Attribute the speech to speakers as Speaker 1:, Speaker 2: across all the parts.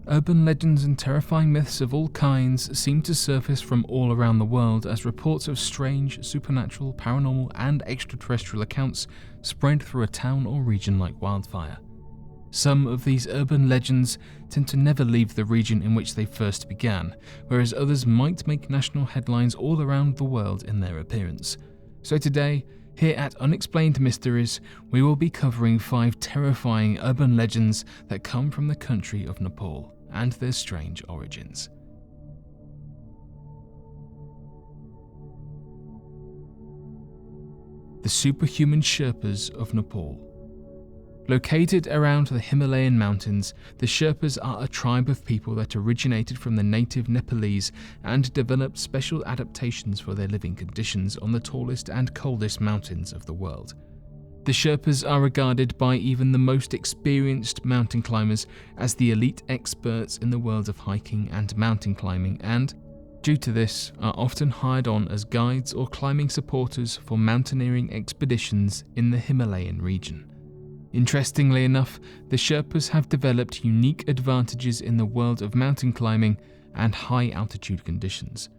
Speaker 1: Urban legends and terrifying myths of all kinds seem to surface from all around the world as reports of strange, supernatural, paranormal, and extraterrestrial accounts spread through a town or region like wildfire. Some of these urban legends tend to never leave the region in which they first began, whereas others might make national headlines all around the world in their appearance. So today, here at Unexplained Mysteries, we will be covering 5 terrifying urban legends that come from the country of Nepal and their strange origins. The Superhuman Sherpas of Nepal. Located around the Himalayan mountains, the Sherpas are a tribe of people that originated from the native Nepalese and developed special adaptations for their living conditions on the tallest and coldest mountains of the world. The Sherpas are regarded by even the most experienced mountain climbers as the elite experts in the world of hiking and mountain climbing, and, due to this, are often hired on as guides or climbing supporters for mountaineering expeditions in the Himalayan region. Interestingly enough, the Sherpas have developed unique advantages in the world of mountain climbing and high altitude conditions.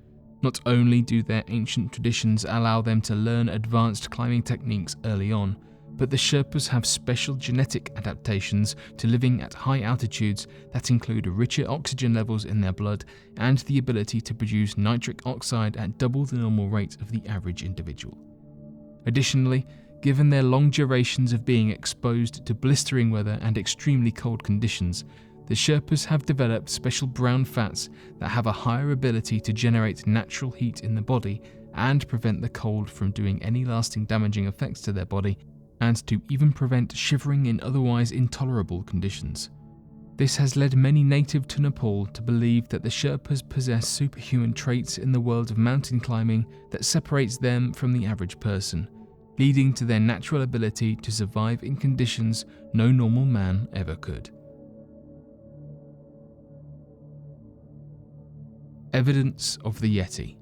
Speaker 1: Not only do their ancient traditions allow them to learn advanced climbing techniques early on, but the Sherpas have special genetic adaptations to living at high altitudes that include richer oxygen levels in their blood and the ability to produce nitric oxide at double the normal rate of the average individual. Additionally, given their long durations of being exposed to blistering weather and extremely cold conditions, the Sherpas have developed special brown fats that have a higher ability to generate natural heat in the body and prevent the cold from doing any lasting damaging effects to their body, and to even prevent shivering in otherwise intolerable conditions. This has led many native to Nepal to believe that the Sherpas possess superhuman traits in the world of mountain climbing that separates them from the average person, leading to their natural ability to survive in conditions no normal man ever could. Evidence of the Yeti.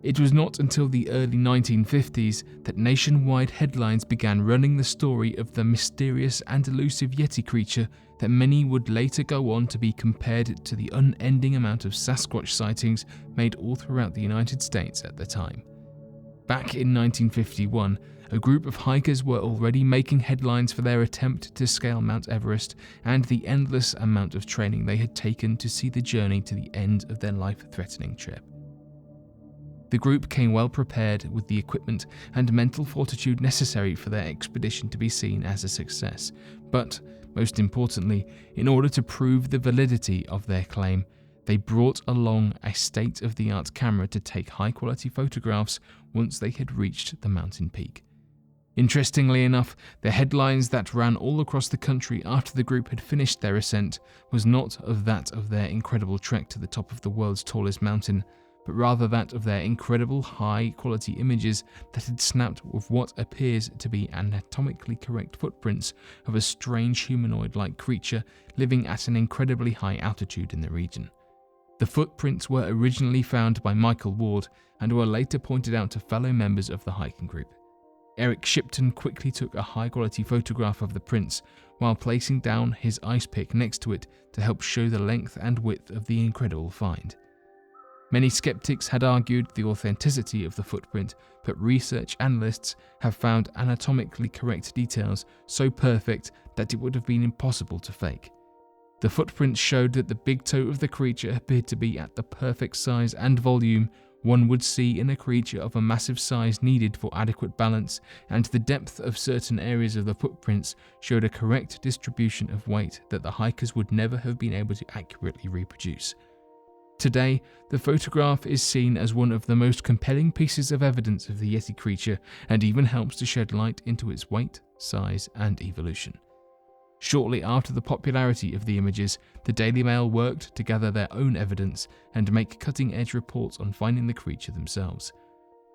Speaker 1: It was not until the early 1950s that nationwide headlines began running the story of the mysterious and elusive Yeti creature that many would later go on to be compared to the unending amount of Sasquatch sightings made all throughout the United States at the time. Back in 1951, a group of hikers were already making headlines for their attempt to scale Mount Everest and the endless amount of training they had taken to see the journey to the end of their life-threatening trip. The group came well prepared with the equipment and mental fortitude necessary for their expedition to be seen as a success, but, most importantly, in order to prove the validity of their claim, they brought along a state-of-the-art camera to take high-quality photographs once they had reached the mountain peak. Interestingly enough, the headlines that ran all across the country after the group had finished their ascent was not of that of their incredible trek to the top of the world's tallest mountain, but rather that of their incredible high-quality images that had snapped with what appears to be anatomically correct footprints of a strange humanoid-like creature living at an incredibly high altitude in the region. The footprints were originally found by Michael Ward and were later pointed out to fellow members of the hiking group. Eric Shipton quickly took a high-quality photograph of the prints while placing down his ice pick next to it to help show the length and width of the incredible find. Many skeptics had argued the authenticity of the footprint, but research analysts have found anatomically correct details so perfect that it would have been impossible to fake. The footprints showed that the big toe of the creature appeared to be at the perfect size and volume one would see in a creature of a massive size needed for adequate balance, and the depth of certain areas of the footprints showed a correct distribution of weight that the hikers would never have been able to accurately reproduce. Today, the photograph is seen as one of the most compelling pieces of evidence of the Yeti creature and even helps to shed light into its weight, size, and evolution. Shortly after the popularity of the images, the Daily Mail worked to gather their own evidence and make cutting-edge reports on finding the creature themselves.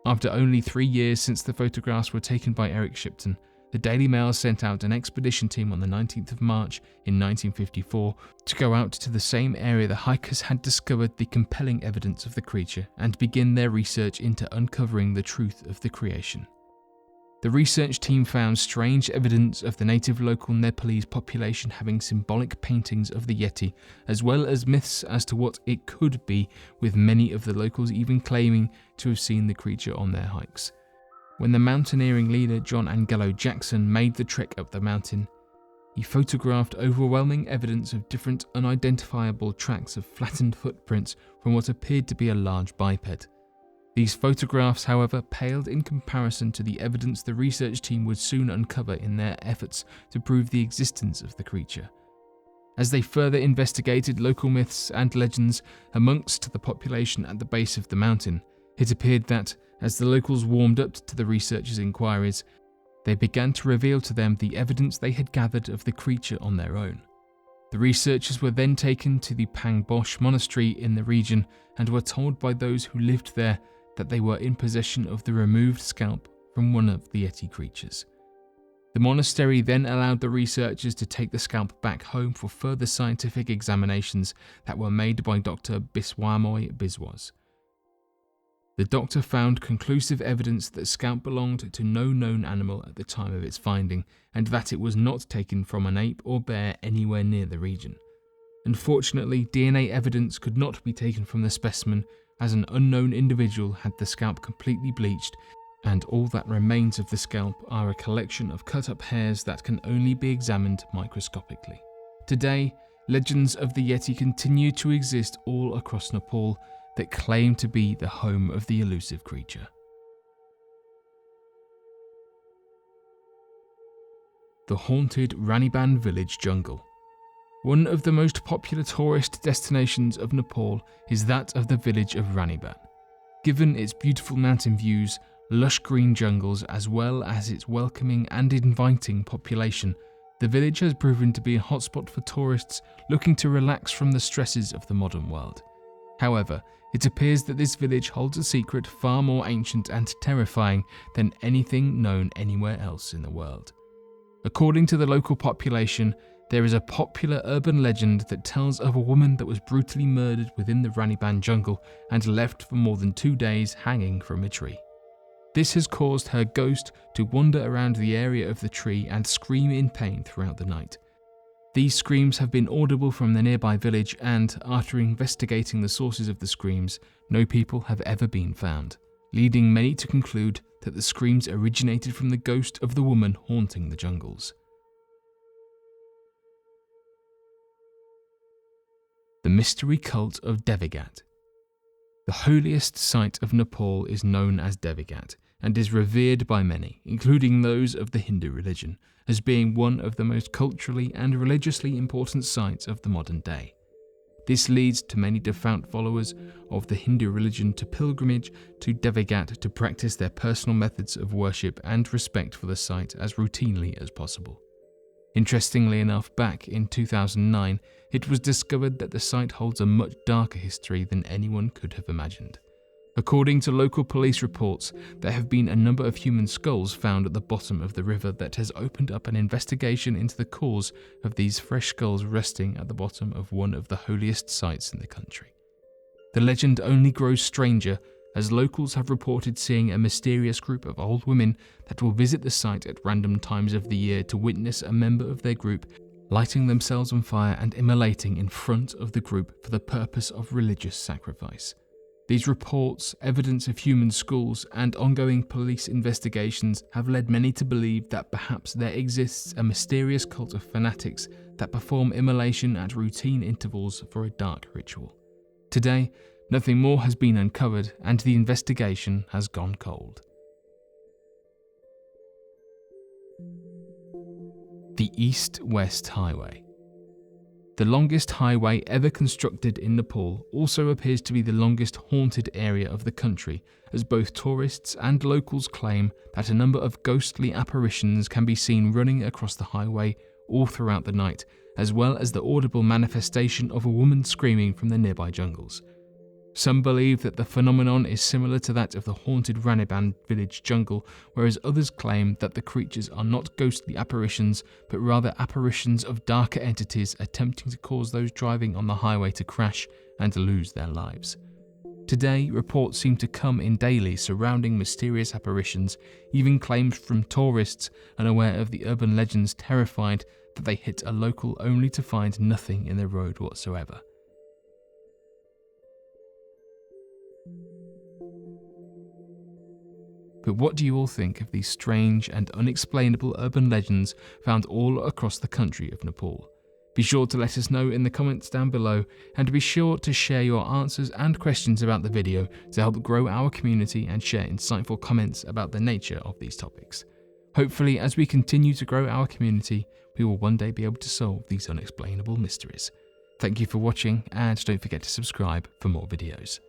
Speaker 1: After only 3 years since the photographs were taken by Eric Shipton, the Daily Mail sent out an expedition team on the 19th of March in 1954 to go out to the same area the hikers had discovered the compelling evidence of the creature and begin their research into uncovering the truth of the creation. The research team found strange evidence of the native local Nepalese population having symbolic paintings of the Yeti, as well as myths as to what it could be, with many of the locals even claiming to have seen the creature on their hikes. When the mountaineering leader John Angelo Jackson made the trek up the mountain, he photographed overwhelming evidence of different unidentifiable tracks of flattened footprints from what appeared to be a large biped. These photographs, however, paled in comparison to the evidence the research team would soon uncover in their efforts to prove the existence of the creature. As they further investigated local myths and legends amongst the population at the base of the mountain, it appeared that, as the locals warmed up to the researchers' inquiries, they began to reveal to them the evidence they had gathered of the creature on their own. The researchers were then taken to the Pangbosh monastery in the region and were told by those who lived there that they were in possession of the removed scalp from one of the Yeti creatures. The monastery then allowed the researchers to take the scalp back home for further scientific examinations that were made by Dr. Biswamoy Biswas. The doctor found conclusive evidence that the scalp belonged to no known animal at the time of its finding, and that it was not taken from an ape or bear anywhere near the region. Unfortunately, DNA evidence could not be taken from the specimen, as an unknown individual had the scalp completely bleached, and all that remains of the scalp are a collection of cut-up hairs that can only be examined microscopically. Today, legends of the Yeti continue to exist all across Nepal that claim to be the home of the elusive creature. The haunted Raniban village jungle. One of the most popular tourist destinations of Nepal is that of the village of Raniban. Given its beautiful mountain views, lush green jungles, as well as its welcoming and inviting population, the village has proven to be a hotspot for tourists looking to relax from the stresses of the modern world. However, it appears that this village holds a secret far more ancient and terrifying than anything known anywhere else in the world. According to the local population, there is a popular urban legend that tells of a woman that was brutally murdered within the Raniban jungle and left for more than 2 days hanging from a tree. This has caused her ghost to wander around the area of the tree and scream in pain throughout the night. These screams have been audible from the nearby village, and after investigating the sources of the screams, no people have ever been found, leading many to conclude that the screams originated from the ghost of the woman haunting the jungles. The mystery cult of Devikot. The holiest site of Nepal is known as Devikot and is revered by many, including those of the Hindu religion, as being one of the most culturally and religiously important sites of the modern day. This leads to many devout followers of the Hindu religion to pilgrimage to Devikot to practice their personal methods of worship and respect for the site as routinely as possible. Interestingly enough, back in 2009, it was discovered that the site holds a much darker history than anyone could have imagined. According to local police reports, there have been a number of human skulls found at the bottom of the river that has opened up an investigation into the cause of these fresh skulls resting at the bottom of one of the holiest sites in the country. The legend only grows stranger as locals have reported seeing a mysterious group of old women that will visit the site at random times of the year to witness a member of their group lighting themselves on fire and immolating in front of the group for the purpose of religious sacrifice. These reports, evidence of human skulls, and ongoing police investigations have led many to believe that perhaps there exists a mysterious cult of fanatics that perform immolation at routine intervals for a dark ritual. Today, nothing more has been uncovered and the investigation has gone cold. The EastWest Highway. The longest highway ever constructed in Nepal also appears to be the longest haunted area of the country, as both tourists and locals claim that a number of ghostly apparitions can be seen running across the highway all throughout the night, as well as the audible manifestation of a woman screaming from the nearby jungles. Some believe that the phenomenon is similar to that of the haunted Raniban village jungle, whereas others claim that the creatures are not ghostly apparitions, but rather apparitions of darker entities attempting to cause those driving on the highway to crash and lose their lives. Today, reports seem to come in daily surrounding mysterious apparitions, even claims from tourists unaware of the urban legends terrified that they hit a local only to find nothing in the road whatsoever. But what do you all think of these strange and unexplainable urban legends found all across the country of Nepal? Be sure to let us know in the comments down below, and be sure to share your answers and questions about the video to help grow our community and share insightful comments about the nature of these topics. Hopefully, as we continue to grow our community, we will one day be able to solve these unexplainable mysteries. Thank you for watching, and don't forget to subscribe for more videos.